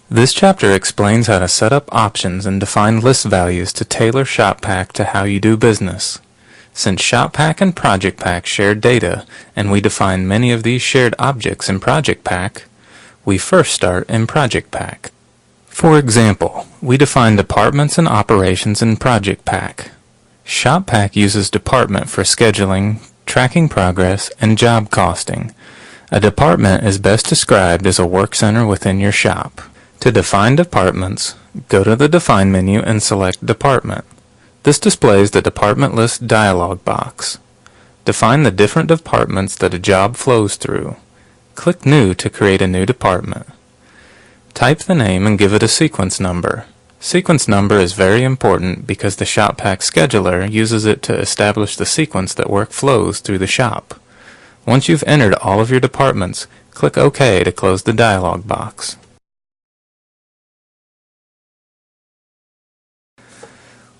This chapter explains how to set up options and define list values to tailor ShopPAK to how you do business. Since ShopPAK and ProjectPAK share data, and we define many of these shared objects in ProjectPAK, we first start in ProjectPAK. For example, we define departments and operations in ProjectPAK. ShopPAK uses department for scheduling, tracking progress, and job costing. A department is best described as a work center within your shop. To define departments, go to the Define menu and select Department. This displays the Department List dialog box. Define the different departments that a job flows through. Click New to create a new department. Type the name and give it a sequence number. Sequence number is very important because the ShopPAK scheduler uses it to establish the sequence that work flows through the shop. Once you've entered all of your departments, click OK to close the dialog box.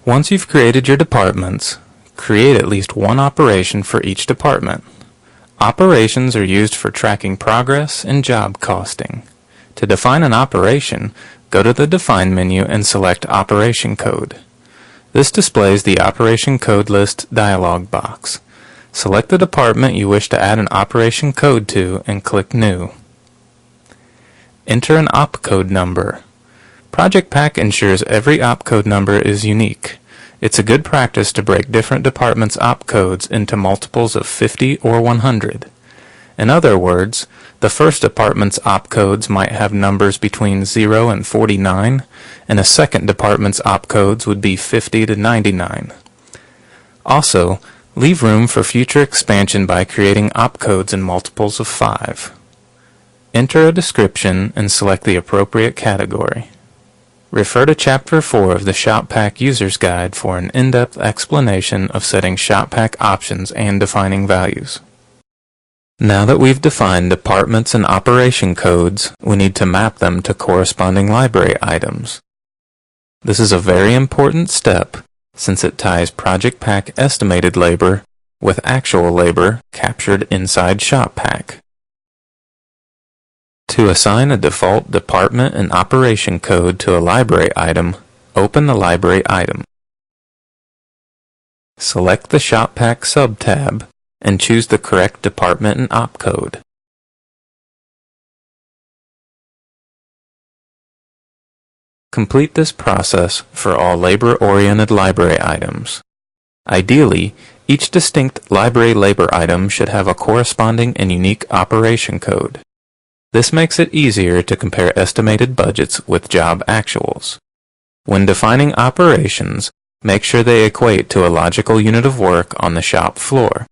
Once you've created your departments, create at least one operation for each department. Operations are used for tracking progress and job costing. To define an operation, go to the Define menu and select Operation Code. This displays the Operation Code List dialog box. Select the department you wish to add an operation code to and click New. Enter an opcode number. ProjectPAK ensures every opcode number is unique. It's a good practice to break different departments' opcodes into multiples of 50 or 100. In other words, the first department's opcodes might have numbers between 0 and 49, and a second department's opcodes would be 50 to 99. Also, leave room for future expansion by creating opcodes in multiples of 5. Enter a description and select the appropriate category. Refer to Chapter 4 of the ShopPAK User's Guide for an in-depth explanation of setting ShopPAK options and defining values. Now that we've defined departments and operation codes, we need to map them to corresponding library items. This is a very important step since it ties ProjectPAK estimated labor with actual labor captured inside ShopPAK. To assign a default department and operation code to a library item, open the library item. Select the ShopPAK sub-tab and choose the correct department and opcode. Complete this process for all labor-oriented library items. Ideally, each distinct library labor item should have a corresponding and unique operation code. This makes it easier to compare estimated budgets with job actuals. When defining operations, make sure they equate to a logical unit of work on the shop floor.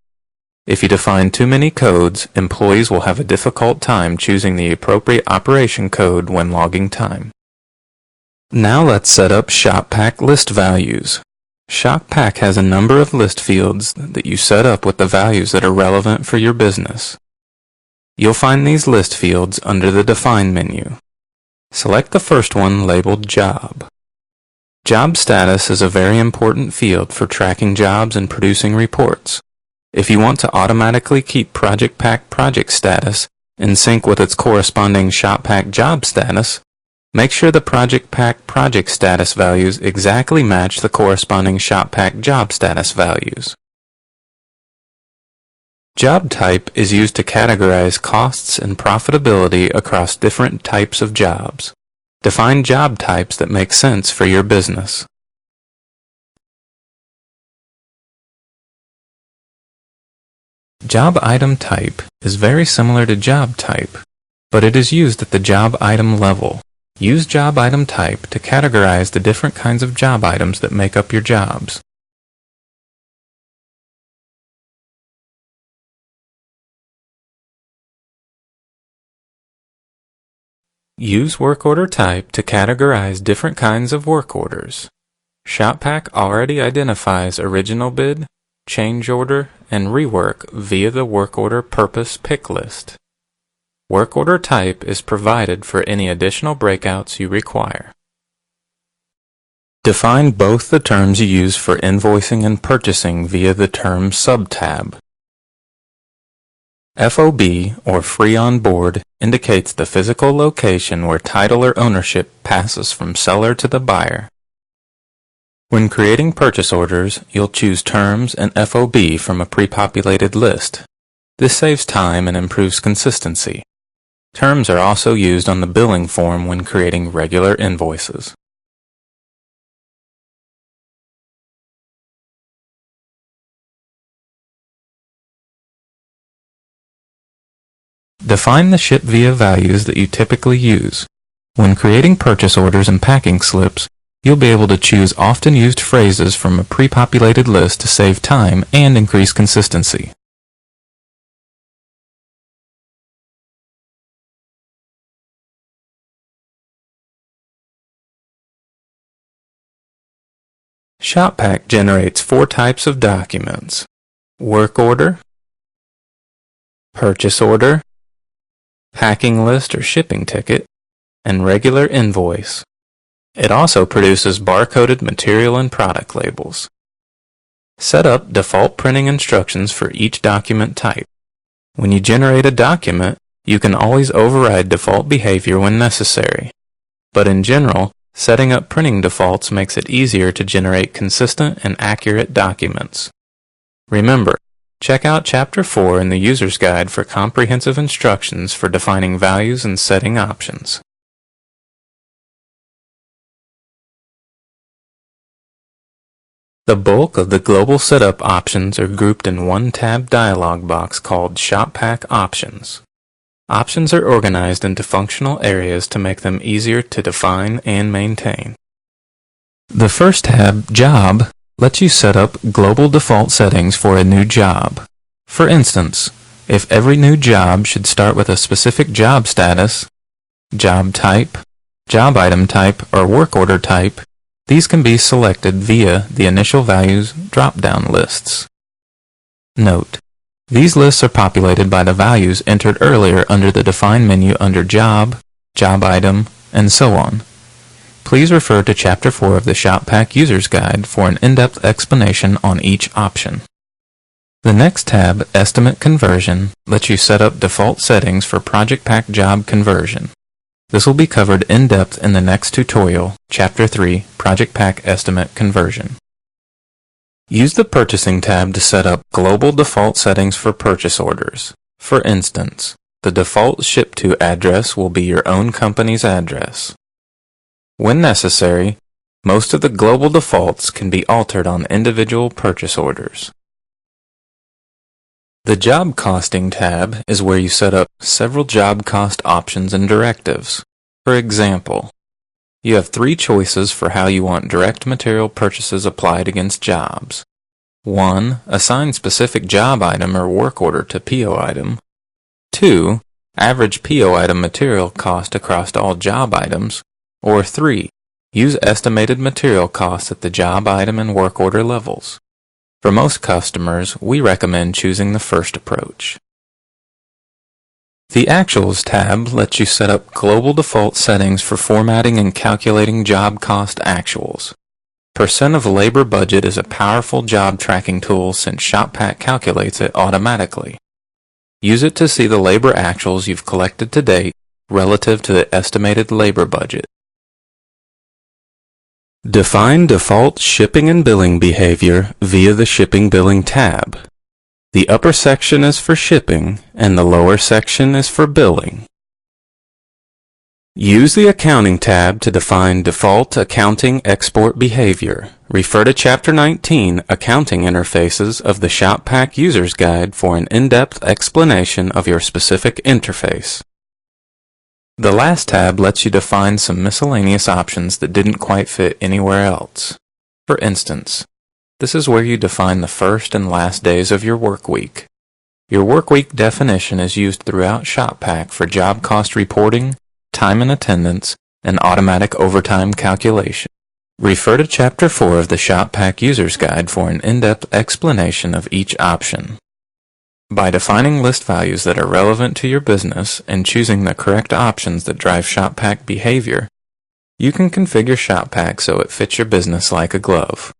If you define too many codes, employees will have a difficult time choosing the appropriate operation code when logging time. Now let's set up ShopPAK list values. ShopPAK has a number of list fields that you set up with the values that are relevant for your business. You'll find these list fields under the Define menu. Select the first one labeled Job. Job status is a very important field for tracking jobs and producing reports. If you want to automatically keep ProjectPAK project status in sync with its corresponding ShopPAK job status, make sure the ProjectPAK project status values exactly match the corresponding ShopPAK job status values. Job type is used to categorize costs and profitability across different types of jobs. Define job types that make sense for your business. Job item type is very similar to job type, but it is used at the job item level. Use job item type to categorize the different kinds of job items that make up your jobs. Use work order type to categorize different kinds of work orders. ShopPAK already identifies original bid, change order, and rework via the work order purpose pick list. Work order type is provided for any additional breakouts you require. Define both the terms you use for invoicing and purchasing via the Terms sub-tab. FOB, or free on board, indicates the physical location where title or ownership passes from seller to the buyer. When creating purchase orders, you'll choose terms and FOB from a pre-populated list. This saves time and improves consistency. Terms are also used on the billing form when creating regular invoices. Define the ship via values that you typically use. When creating purchase orders and packing slips, you'll be able to choose often used phrases from a pre-populated list to save time and increase consistency. ShopPAK generates 4 types of documents: work order, purchase order, packing list or shipping ticket, and regular invoice. It also produces barcoded material and product labels. Set up default printing instructions for each document type. When you generate a document, you can always override default behavior when necessary. But in general, setting up printing defaults makes it easier to generate consistent and accurate documents. Remember, check out Chapter 4 in the User's Guide for comprehensive instructions for defining values and setting options. The bulk of the global setup options are grouped in one tab dialog box called ShopPAK Options. Options are organized into functional areas to make them easier to define and maintain. The first tab, Job, lets you set up global default settings for a new job. For instance, if every new job should start with a specific job status, job type, job item type, or work order type, these can be selected via the Initial Values drop-down lists. Note: these lists are populated by the values entered earlier under the Define menu under Job, Job Item, and so on. Please refer to Chapter 4 of the ShopPAK User's Guide for an in-depth explanation on each option. The next tab, Estimate Conversion, lets you set up default settings for Project Pack Job Conversion. This will be covered in depth in the next tutorial, Chapter 3, Project Pack Estimate Conversion. Use the Purchasing tab to set up global default settings for purchase orders. For instance, the default ship-to address will be your own company's address. When necessary, most of the global defaults can be altered on individual purchase orders. The Job Costing tab is where you set up several job cost options and directives. For example, you have 3 choices for how you want direct material purchases applied against jobs. 1. Assign specific job item or work order to PO item. 2. Average PO item material cost across all job items. Or 3. Use estimated material costs at the job item and work order levels. For most customers, we recommend choosing the first approach. The Actuals tab lets you set up global default settings for formatting and calculating job cost actuals. Percent of labor budget is a powerful job tracking tool since ShopPAK calculates it automatically. Use it to see the labor actuals you've collected to date relative to the estimated labor budget. Define default shipping and billing behavior via the Shipping Billing tab. The upper section is for shipping, and the lower section is for billing. Use the Accounting tab to define default accounting export behavior. Refer to Chapter 19, Accounting Interfaces of the ShopPAK User's Guide for an in-depth explanation of your specific interface. The last tab lets you define some miscellaneous options that didn't quite fit anywhere else. For instance, this is where you define the first and last days of your work week. Your work week definition is used throughout ShopPAK for job cost reporting, time and attendance, and automatic overtime calculation. Refer to Chapter 4 of the ShopPAK User's Guide for an in-depth explanation of each option. By defining list values that are relevant to your business and choosing the correct options that drive ShopPAK behavior, you can configure ShopPAK so it fits your business like a glove.